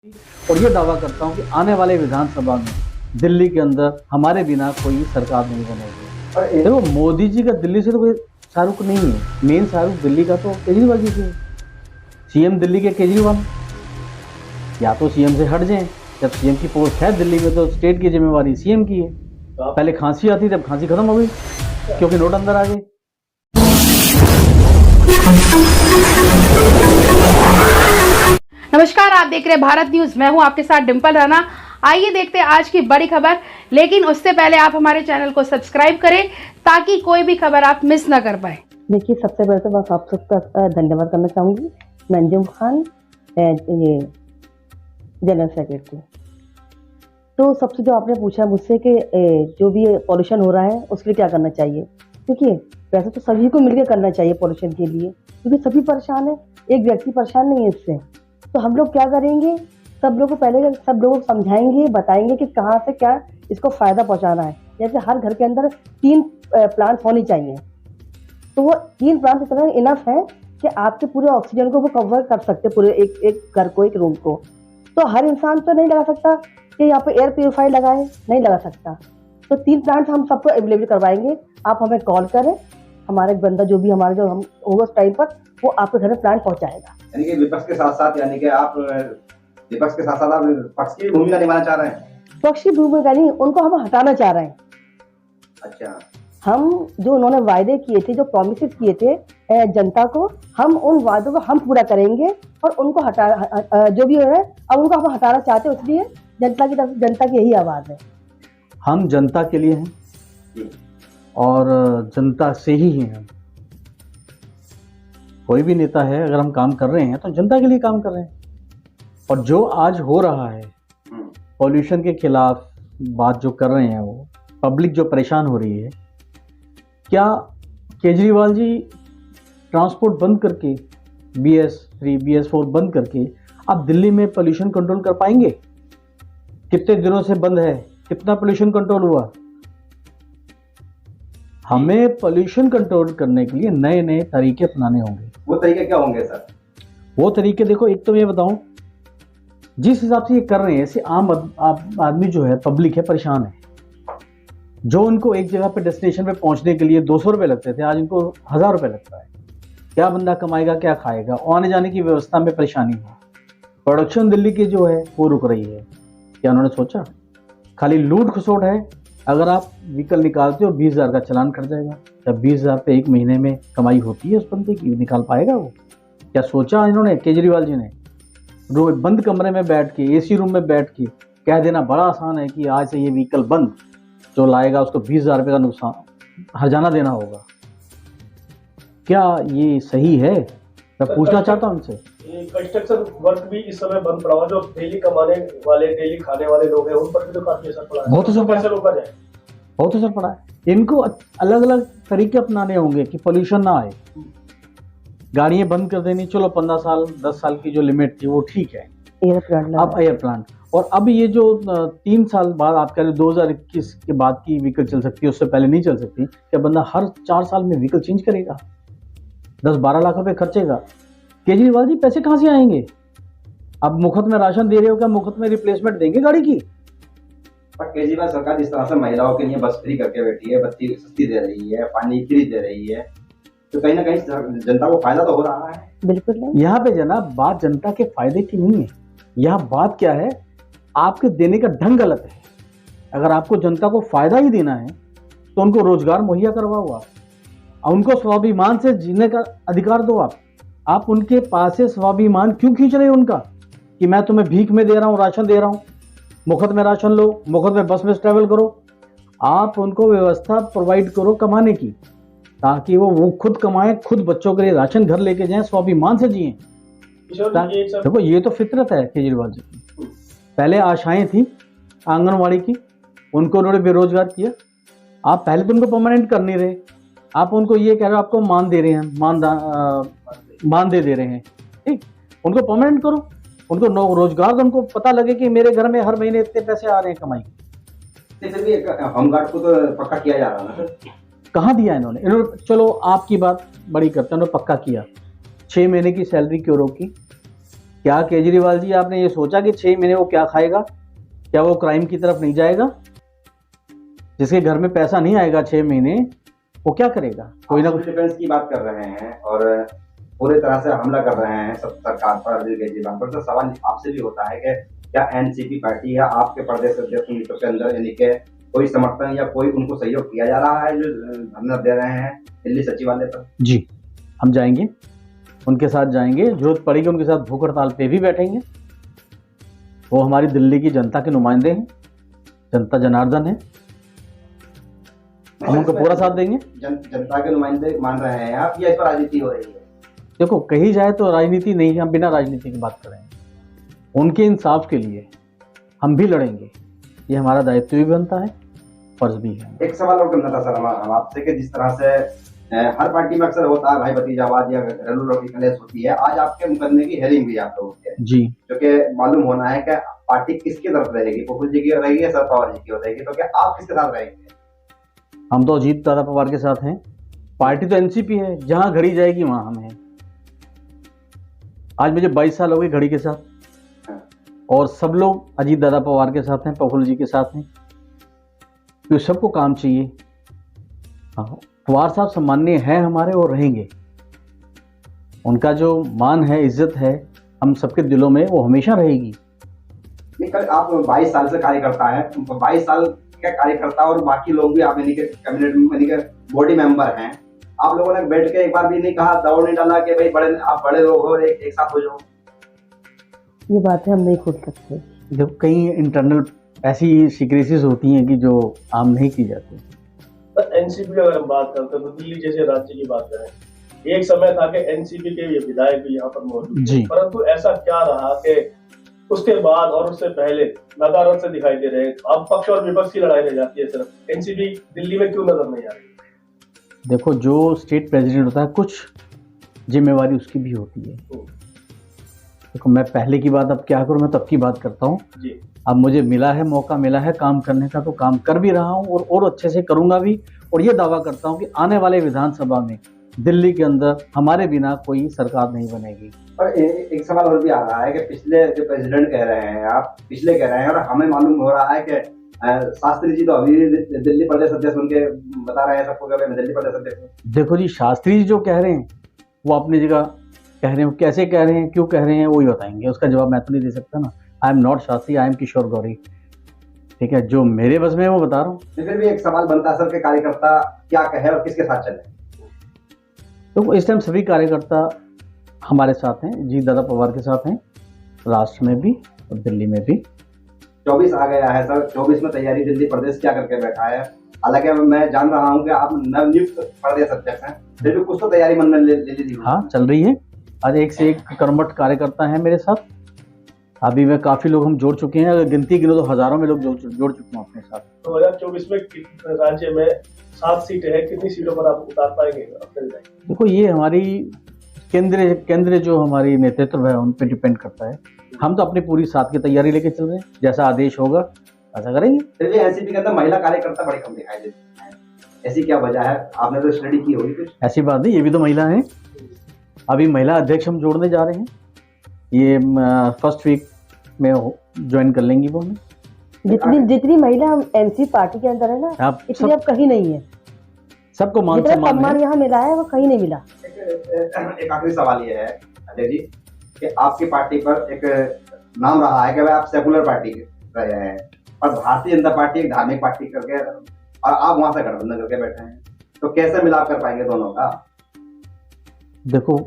और ये दावा करता हूँ कि आने वाले विधानसभा में दिल्ली के अंदर हमारे बिना कोई सरकार नहीं बनेगी। देखो मोदी जी का दिल्ली से तो कोई शाहरुख नहीं है, मेन शाहरुख दिल्ली का तो केजरीवाल जी से। सीएम दिल्ली के केजरीवाल या तो सीएम से हट जाएं, जब सीएम की पोस्ट है दिल्ली में तो स्टेट की जिम्मेवारी सीएम की है। पहले खांसी आती थी, अब खांसी खत्म हो गई क्योंकि नोट अंदर आ गए। नमस्कार, आप देख रहे हैं भारत न्यूज। मैं हूं आपके साथ डिंपल राणा। आइए देखते हैं आज की बड़ी खबर, लेकिन उससे पहले आप हमारे चैनल को सब्सक्राइब करें ताकि कोई भी खबर आप मिस ना कर पाए। देखिए, सबसे पहले तो बस आप सबका धन्यवाद करना चाहूँगी। मैं अंजुम खान, ये जनरल सेक्रेटरी। तो सबसे जो आपने पूछा मुझसे कि जो भी पॉल्यूशन हो रहा है उसके लिए क्या करना चाहिए। देखिए, वैसे तो सभी को मिलकर करना चाहिए पॉल्यूशन के लिए, क्योंकि सभी परेशान है, एक व्यक्ति परेशान नहीं है इससे। तो हम लोग क्या करेंगे, सब लोगों को पहले सब लोगों को समझाएंगे, बताएंगे कि कहाँ से क्या इसको फ़ायदा पहुँचाना है। जैसे हर घर के अंदर 3 प्लांट्स होनी चाहिए, तो वो 3 प्लांट्स इतना इनफ है कि आपके पूरे ऑक्सीजन को वो कवर कर सकते, पूरे एक घर को, एक रूम को। तो हर इंसान तो नहीं लगा सकता कि यहाँ पे एयर प्योरीफायर लगाए, नहीं लगा सकता। तो 3 प्लांट्स हम सबको अवेलेबल करवाएंगे। आप हमें कॉल करें, हमारा एक बंदा जो भी हमारे जो हम होगा उस टाइम पर वो आपके घर में प्लांट पहुँचाएगा। यानी कि विपक्ष के साथ साथ, यानी कि आप विपक्ष के साथ साथ आप पक्ष की भूमिका निभाना चाह रहे हैं। पक्ष की भूमिका नहीं, उनको हम हटाना चाह रहे हैं। अच्छा, हम जो उन्होंने वायदे किए थे, जो प्रॉमिसेस किए थे जनता को, हम उन वादों को हम पूरा करेंगे और उनको हटा जो भी है अब उनको हम हटाना चाहते हैं। इसलिए जनता की तरफ, जनता की यही आवाज़ है। हम जनता के लिए हैं और जनता से ही हैं हम। कोई भी नेता है, अगर हम काम कर रहे हैं तो जनता के लिए काम कर रहे हैं। और जो आज हो रहा है पॉल्यूशन के खिलाफ बात जो कर रहे हैं, वो पब्लिक जो परेशान हो रही है, क्या केजरीवाल जी ट्रांसपोर्ट बंद करके BS3 BS4 बंद करके आप दिल्ली में पोल्यूशन कंट्रोल कर पाएंगे? कितने दिनों से बंद है, कितना पोल्यूशन कंट्रोल हुआ? हमें पोल्यूशन कंट्रोल करने के लिए नए नए तरीके अपनाने होंगे। वो तरीके क्या होंगे सर? वो तरीके देखो, एक तो मैं बताऊं, जिस हिसाब से ये कर रहे हैं, ऐसे आम आदमी जो है, पब्लिक है, परेशान है। जो उनको एक जगह पे डेस्टिनेशन पे पहुंचने के लिए 200 रुपये लगते थे, आज उनको 1000 रुपये लगता है। क्या बंदा कमाएगा, क्या खाएगा? आने जाने की व्यवस्था में परेशानी है। प्रोडक्शन दिल्ली की जो है वो रुक रही है। क्या उन्होंने सोचा? खाली लूट खसोट है। अगर आप व्हीकल निकालते हो 20,000 का चालान कट जाएगा। जब 20,000 पे एक महीने में कमाई होती है उस बंदे की, निकाल पाएगा वो? क्या सोचा इन्होंने, केजरीवाल जी ने? बंद कमरे में बैठ के, AC रूम में बैठ के कह देना बड़ा आसान है कि आज से ये व्हीकल बंद, जो लाएगा उसको 20,000 रुपये का नुकसान, हर्जाना देना होगा। क्या ये सही है? मैं पूछना चाहता हूँ उनसे। कंस्ट्रक्शन वर्क भी इस समय बंद पड़ा हुआ। जो डेली कमाने वाले, डेली खाने वाले लोग हैं, उन पर भी तो काफी असर पड़ा है। बहुत असर पड़ा है, रोका जाए, बहुत असर पड़ा है। इनको अलग अलग तरीके अपनाने होंगे कि पोल्यूशन ना आए। गाड़ियां बंद कर देनी, चलो 15 साल 10 साल की जो लिमिट थी वो ठीक है। एयर प्लांट, अब एयर प्लांट, और अब ये जो 3 साल बाद आप कह रहे 2021 के बाद की व्हीकल चल सकती है, उससे पहले नहीं चल सकती। क्या बंदा हर 4 साल में व्हीकल चेंज करेगा? 10-12 लाख रुपए खर्चेगा। केजरीवाल जी पैसे कहाँ से आएंगे? अब मुफ्त में राशन दे रहे हो, क्या मुफ्त में रिप्लेसमेंट देंगे गाड़ी की? पर केजरीवाल सरकार जिस तरह से महिलाओं के लिए बस फ्री करके बैठी है, बत्ती सस्ती दे रही है, पानी फ्री दे रही है, तो कहीं ना कहीं जनता को फायदा तो हो रहा है। बिल्कुल नहीं। यहाँ पे जनाब बात जनता के फायदे की नहीं है। यहाँ बात क्या है, आपके देने का ढंग गलत है। अगर आपको जनता को फायदा ही देना है तो उनको रोजगार मुहैया करवाओ आप, और उनको स्वाभिमान से जीने का अधिकार दो आप उनके पास से स्वाभिमान क्यों खींच रहे हो उनका, कि मैं तुम्हें भीख में दे रहा हूँ, राशन दे रहा हूँ, मुफ्त में राशन लो, मुफ्त में बस में ट्रैवल करो। आप उनको व्यवस्था प्रोवाइड करो कमाने की, ताकि वो खुद कमाएं, खुद बच्चों के लिए राशन घर लेके जाएं, स्वाभिमान से जिएं। देखो, ये तो फितरत है केजरीवाल जी की। पहले आशाएं थी आंगनवाड़ी की, उनको उन्होंने बेरोजगार किया। आप पहले तो उनको परमानेंट कर नहीं रहे, आप उनको ये कह रहे हो आपको मान दे रहे हैं, मानदेय दे रहे हैं। ठीक, उनको परमानेंट करो, उनको रोजगार दो, उनको पता लगे कि मेरे घर में हर महीने इतने पैसे आ रहे हैं कमाई। फिर भी होमगार्ड को तो पक्का किया जा रहा है। कहाँ दिया इन्होंने? चलो आपकी बात बड़ी करते हैं, उन्होंने पक्का किया। 6 महीने की सैलरी क्यों रोकी? क्या केजरीवाल जी आपने ये सोचा कि 6 महीने वो क्या खाएगा? क्या वो क्राइम की तरफ नहीं जाएगा? जिसके घर में पैसा नहीं आएगा 6 महीने, वो क्या करेगा? कोई ना आप कुछ। डिफेंस की बात कर रहे हैं और पूरी तरह से हमला कर रहे हैं सब सरकार पर, अरविंद केजरीवाल पर। तो सवाल आपसे भी होता है कि क्या एनसीपी पार्टी या आपके प्रदेश अध्यक्ष नीतू के अंदर यानी कि कोई समर्थन या कोई उनको सहयोग किया जा रहा है जो धरना दे रहे हैं दिल्ली सचिवालय पर? जी, हम जाएंगे, उनके साथ जाएंगे, जरूरत पड़ेगी उनके साथ भूख हड़ताल पे भी बैठेंगे। वो हमारी दिल्ली की जनता के नुमाइंदे हैं, जनता जनार्दन है, हम उनको पूरा साथ देंगे। जनता के नुमाइंदे मान रहे हैं आप या इस पर राजनीति हो रही है? देखो, कही जाए तो राजनीति नहीं, हम बिना राजनीति की बात कर रहे हैं। उनके इंसाफ के लिए हम भी लड़ेंगे, ये हमारा दायित्व भी बनता है, फर्ज भी है। एक सवाल और करना था सर हम आपसे कि जिस तरह से हर पार्टी में अक्सर होता है भाई भतीजावाद या घरेलू रोटी कलेश होती है, आज आपके मुकदमे की हेयरिंग भी आप लोगों की है जी, जो कि मालूम होना है कि पार्टी किसकी तरफ रहेगी, प्रफुल्ल जी की रहेगी या शरद पवार जी की रहेगी, तो क्या आप किसके साथ रहेंगे? हम तो अजीत दादा पवार के साथ हैं। पार्टी तो एनसीपी है, जहां घड़ी जाएगी वहां हम हैं। आज मुझे 22 साल हो गए घड़ी के साथ, और सब लोग अजीत दादा पवार के साथ हैं, प्रफुल्ल जी के साथ हैं, क्योंकि सबको काम चाहिए। हाँ, पवार साहब सम्माननीय हैं हमारे और रहेंगे। उनका जो मान है, इज्जत है हम सबके दिलों में, वो हमेशा रहेगी। नहीं, कल आप 22 साल से कार्यकर्ता है, 22 साल का कार्यकर्ता और बाकी लोग भी आप यानी कि कैबिनेट में यानी कि बॉडी मेंबर हैं, आप लोगों ने बैठ के एक बार भी नहीं कहा, दबाव नहीं डाला कि भाई बड़े आप बड़े लोग हो, एक साथ हो जाओ? ये बातें हम नहीं खोल सकते। जब कई इंटरनल ऐसी सीक्रेसीज होती हैं कि जो आम नहीं की जाती। एनसीपी की अगर हम बात करते हैं तो दिल्ली जैसे राज्य की बात करें, एक समय था कि एनसीपी के ये विधायक भी यहाँ पर मौजूद जी। थे, परंतु ऐसा क्या रहा कि उसके बाद और उससे पहले नदारद से दिखाई दे रहे हैं। अब पक्ष और विपक्ष की लड़ाई रह जाती है, सिर्फ एनसीपी दिल्ली में क्यों नजर नहीं आ रही? देखो, जो स्टेट प्रेसिडेंट होता है, कुछ जिम्मेवारी उसकी भी होती है। देखो, मैं पहले की बात अब क्या करूं, मैं तब की बात करता हूं। जी, अब मुझे मिला है, मौका मिला है काम करने का, तो काम कर भी रहा हूं और अच्छे से करूंगा भी। और ये दावा करता हूं कि आने वाले विधानसभा में दिल्ली के अंदर हमारे बिना कोई सरकार नहीं बनेगी। और एक सवाल और भी आ रहा है कि पिछले जो प्रेसिडेंट कह रहे हैं आप, पिछले कह रहे हैं, और हमें मालूम हो रहा है कि शास्त्री जी तो अभी दिल्ली प्रदेश अध्यक्ष उनके बता रहे हैं सबको कि मैं दिल्ली प्रदेश अध्यक्ष हूं। देखो जी, शास्त्री जी जो कह रहे हैं वो अपनी जगह कह रहे हैं, कैसे कह रहे हैं, क्यों कह रहे हैं, वो ही बताएंगे। उसका जवाब मैं तो नहीं दे सकता ना। I am not Shastri, I am Kishore Gauri. ठीक है, जो मेरे बस में है वो बता रहा हूँ। फिर भी एक सवाल बनता है सर कि कार्यकर्ता क्या कहे और किसके साथ चले? तो इस टाइम सभी कार्यकर्ता हमारे साथ हैं, जी दादा पवार के साथ हैं, राष्ट्र में भी और दिल्ली में भी। 24 आ गया है सर, 24 में तैयारी दिल्ली प्रदेश क्या करके बैठा है? हालांकि मैं जान रहा हूं कि आप नवनियुक्त प्रदेश अध्यक्ष हैं, फिर भी कुछ तो तैयारी मन में ले ली। हाँ, चल रही है। आज एक से एक कर्मठ कार्यकर्ता हैं मेरे साथ। अभी में काफी लोग हम जोड़ चुके हैं, अगर गिनती गिनो तो हजारों में लोग जोड़ चुके हैं अपने साथ। 2024 में राज्य में 7 सीटें हैं, कितनी सीटों पर आप उतार पाएंगे अपने? देखो, ये हमारी केंद्र जो हमारी नेतृत्व है उन पे डिपेंड करता है। हम तो अपनी पूरी साथ की तैयारी लेके चल रहे हैं, जैसा आदेश होगा ऐसा करेंगे। फिर भी एनसीपी के अंदर महिला कार्यकर्ता बड़े कम दिखाई देते हैं, ऐसी क्या वजह है? आपने तो स्टडी की होगी कुछ। ऐसी बात नहीं, ये भी तो महिला हैं। अभी महिला अध्यक्ष हम जोड़ने जा रहे हैं, ये फर्स्ट वीक में ज्वाइन कर लेंगी वो। जितनी महिला एनसी पार्टी के अंदर है ना, आप इतनी अब कहीं नहीं है। सबको मान जितना सम्मान सम्मान है। यहाँ मिला है वो कहीं नहीं मिला। एक आखिरी सवाल ये है अजय जी कि आपकी पार्टी पर एक नाम रहा है कि भाई आप सेकुलर पार्टी रहे हैं, और भारतीय जनता पार्टी एक धार्मिक पार्टी करके, और आप वहां से गठबंधन करके बैठे हैं, तो कैसे मिलाप कर पाएंगे दोनों का? देखो,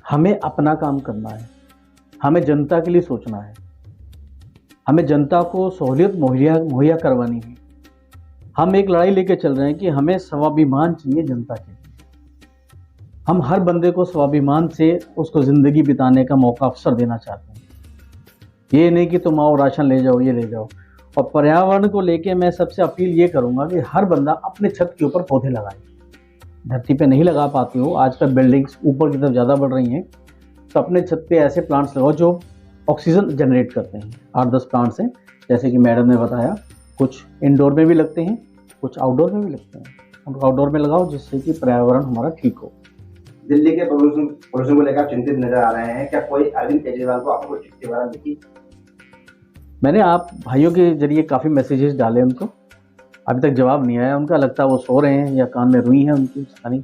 हमें अपना काम करना है, हमें जनता के लिए सोचना है, हमें जनता को सहूलियत मुहैया करवानी है। हम एक लड़ाई लेके चल रहे हैं कि हमें स्वाभिमान चाहिए जनता के लिए। हम हर बंदे को स्वाभिमान से उसको ज़िंदगी बिताने का मौका, अवसर देना चाहते हैं। ये नहीं कि तुम आओ राशन ले जाओ, ये ले जाओ। और पर्यावरण को लेके मैं सबसे अपील ये करूँगा कि हर बंदा अपने छत के ऊपर पौधे लगाए। धरती पे नहीं लगा पाते हो, आजकल बिल्डिंग्स ऊपर की तरफ ज़्यादा बढ़ रही हैं, तो अपने छत पे ऐसे प्लांट्स लगाओ जो ऑक्सीजन जनरेट करते हैं। 8-10 प्लांट्स हैं, जैसे कि मैडम ने बताया, कुछ इंडोर में भी लगते हैं, कुछ आउटडोर में भी लगते हैं। उनको आउटडोर में लगाओ जिससे कि पर्यावरण हमारा ठीक हो। दिल्ली के प्रदूषण को लेकर चिंतित नजर आ रहे हैं, क्या कोई अरविंद केजरीवाल को आपको चिट्ठी वगैरह लिखी? मैंने आप भाइयों के जरिए काफ़ी मैसेजेस डाले उनको, अभी तक जवाब नहीं आया उनका। लगता है वो सो रहे हैं या कान में रुई है उनकी, पता नहीं,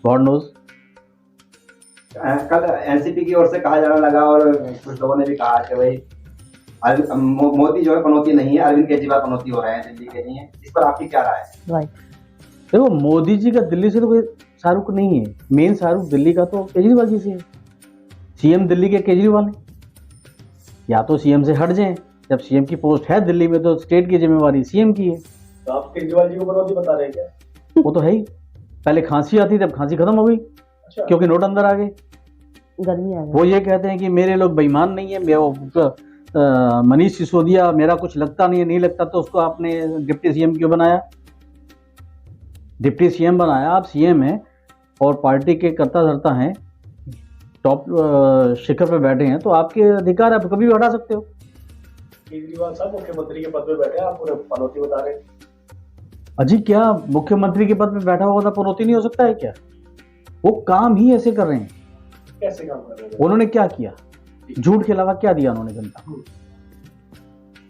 गॉड नोज। कल एनसीपी की ओर से कहा जाने लगा और कुछ लोगों ने भी कहा कि भाई मोदी जो है पनौती नहीं है, अरविंद केजरीवाल पनौती हो रहे हैं दिल्ली के लिए। इस पर आपकी क्या राय है? राइट। देखो, मोदी जी का दिल्ली से तो कोई शाहरुख नहीं है, मेन शाहरुख दिल्ली का तो केजरीवाल जी से है। सीएम दिल्ली के केजरीवाल है, या तो सीएम से हट जाएं। जब सीएम की पोस्ट है दिल्ली में तो स्टेट की जिम्मेवारी सीएम की है। तो आप केजरीवाल जी को पनौती बता रहे हैं क्या? वो तो है ही, पहले खांसी आती तब खांसी खत्म हो गई अच्छा, क्योंकि नोट अंदर आ गए। गर्मी आ वो ये कहते हैं कि मेरे लोग बेईमान नहीं है, मनीष सिसोदिया मेरा कुछ लगता नहीं है, नहीं लगता तो उसको आपने डिप्टी सीएम क्यों बनाया? डिप्टी सीएम बनाया, आप सीएम हैं और पार्टी के कर्ता धर्ता हैं, टॉप शिखर पे बैठे हैं, तो आपके अधिकार आप कभी भी हटा सकते हो। केजरीवाल साहब मुख्यमंत्री के पद पे बैठे हैं, आप उन्हें पनौती बता रहे हैं। अजी, क्या मुख्यमंत्री के पद पे बैठा हुआ था पनौती नहीं हो सकता है क्या? वो काम ही ऐसे कर रहे हैं। कैसे काम कर रहे हैं? उन्होंने क्या किया? झूठ के अलावा क्या दिया उन्होंने जनता को?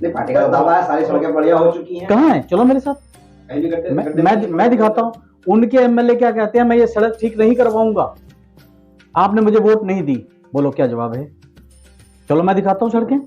नहीं, पार्टी का दावा है सारी सड़कें बढ़िया हो चुकी हैं। कहाँ है? चलो मेरे साथ, कहीं भी गड्ढे- मैं दिखाता हूँ। उनके एमएलए क्या कहते हैं, मैं ये सड़क ठीक नहीं करवाऊंगा, आपने मुझे वोट नहीं दी। बोलो क्या जवाब है? चलो मैं दिखाता हूँ सड़कें।